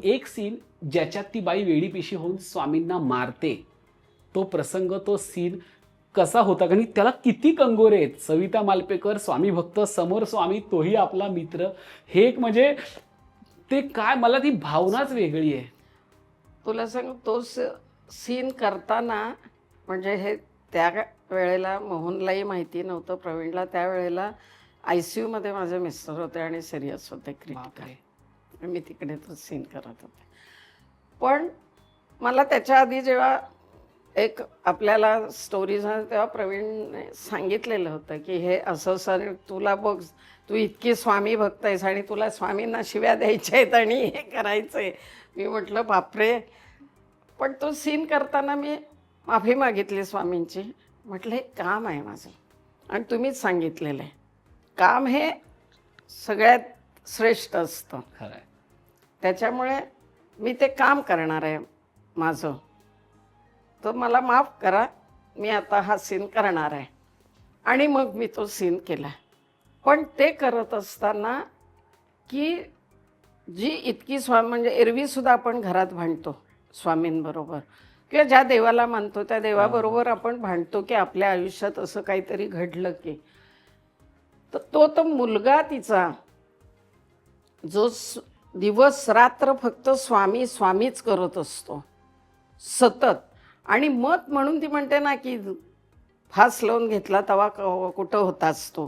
एक सीन ज्याच्यात ती बाई वेडीपिशी होऊन स्वामींना मारते, तो प्रसंग, तो सीन कसा होता? आणि त्याला किती कंगोरे आहेत. सविता मालपेकर, स्वामी भक्त, समोर स्वामी, तोही आपला मित्र. हे एक म्हणजे ते काय, मला ती भावनाच वेगळी आहे. तुला सांग, तो सीन करताना म्हणजे हे त्या वेळेला मोहनलाही माहिती नव्हतं, प्रवीणला. त्यावेळेला ICU मध्ये माझे मिस्टर होते आणि सिरियस होते, क्रिटिकल. मी तिकडे तो सीन करत होते. पण मला त्याच्या आधी जेव्हा एक आपल्याला स्टोरी झाली तेव्हा प्रवीणने सांगितलेलं होतं की हे असं सर, तुला बघ, तू इतकी स्वामी भक्त आहेस आणि तुला स्वामींना शिव्या द्यायच्या आहेत आणि हे करायचं आहे. मी म्हटलं बापरे. पण तो सीन करताना मी माफी मागितली स्वामींची. म्हटलं हे काम आहे माझं आणि तुम्हीच सांगितलेलं आहे, काम हे सगळ्यात श्रेष्ठ असतं. खरं आहे. त्याच्यामुळे मी ते काम करणार आहे माझं, तर मला माफ करा, मी आता हा सीन करणार आहे. आणि मग मी तो सीन केला. पण ते करत असताना की जी इतकी म्हणजे एरवीसुद्धा आपण घरात भांडतो स्वामींबरोबर, किंवा ज्या देवाला मानतो त्या देवाबरोबर आपण भांडतो की आपल्या आयुष्यात असं काहीतरी घडलं की, तर तो मुलगा तिचा जो दिवस रात्र फक्त स्वामी स्वामीच करत असतो सतत. आणि मत म्हणून ती म्हणते ना की फास लावून घेतला तवा कुठं होताच तो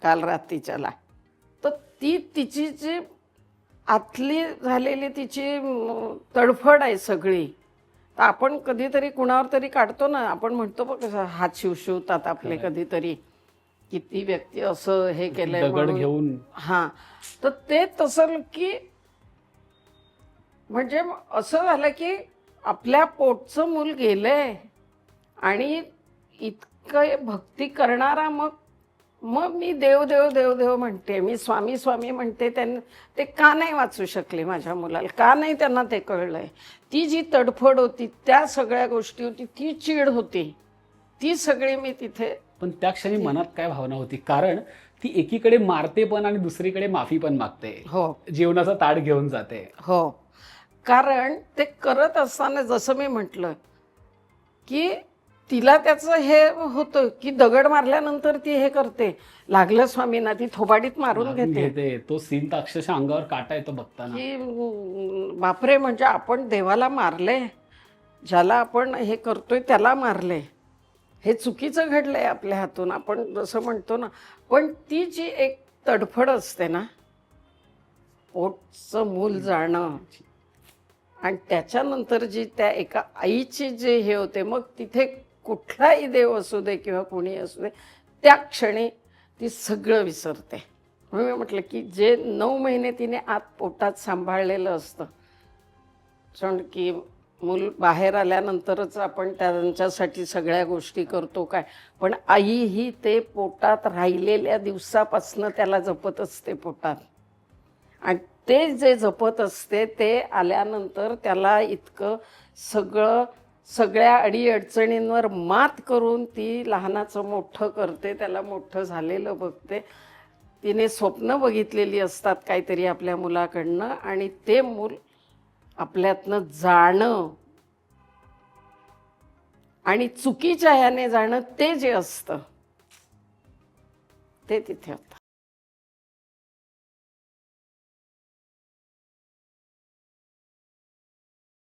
काल रात्रीच्याला. तर ती तिची जी आतली झालेली तिची तडफड आहे सगळी. तर आपण कधीतरी कुणावर तरी काढतो ना, आपण म्हणतो बघ कसं हात शिवशिवतात आपले कधीतरी, किती व्यक्ती असं हे केलंय दगड घेऊन. हां. तर ते तसं की म्हणजे असं झालं की आपल्या पोटचं मूल गेलंय आणि इतकं भक्ती करणारा, मग मी देव देव देव देव म्हणते, मी स्वामी स्वामी म्हणते. त्यांनी ते का नाही वाचू शकले माझ्या मुलाला? का नाही त्यांना ते कळलंय? ती जी तडफड होती, त्या सगळ्या गोष्टी होती, ती चीड होती, ती सगळी मी तिथे. पण त्या क्षणी मनात काय भावना होती? कारण ती एकीकडे मारते पण आणि दुसरीकडे माफी पण मागते. हो जीवनाचा ताट घेऊन जाते. हो. कारण ते करत असताना जसं मी म्हटलं की तिला त्याचं हे होतं की दगड मारल्यानंतर ती हे करते, लागलं स्वामींना, ती थोबाडीत मारून घेते. तो सीन तर अक्षरशः अंगावर काटा येतो बघताना. की बापरे, म्हणजे आपण देवाला मारले, ज्याला आपण हे करतोय त्याला मारले, हे चुकीचं घडलंय आपल्या हातून, आपण जसं म्हणतो ना. पण ती जी एक तडफड असते ना, पोटचं मूल जाणं, आणि त्याच्यानंतर जी त्या एका आईची जे हे होते, मग तिथे कुठलाही देव असू दे किंवा कोणी असू दे, त्या क्षणी ती सगळं विसरते. म्हणून मी म्हटलं की जे 9 महिने तिने आत पोटात सांभाळलेलं असतं, कारण की मूल बाहेर आल्यानंतरच आपण त्यांच्यासाठी सगळ्या गोष्टी करतो काय, पण आई ही ते पोटात राहिलेल्या दिवसापासनं त्याला जपत असते पोटात. आणि ते जे जपत असते ते आल्यानंतर त्याला इतकं सगळ्या अडीअडचणींवर मात करून ती लहानाचं मोठं करते, त्याला मोठं झालेलं बघते. तिने स्वप्न बघितलेली असतात काहीतरी आपल्या मुलाकडनं, आणि ते मूल आपल्यातनं जाणं आणि चुकीच्या ह्याने जाणं, ते जे असतं ते तिथे होतं.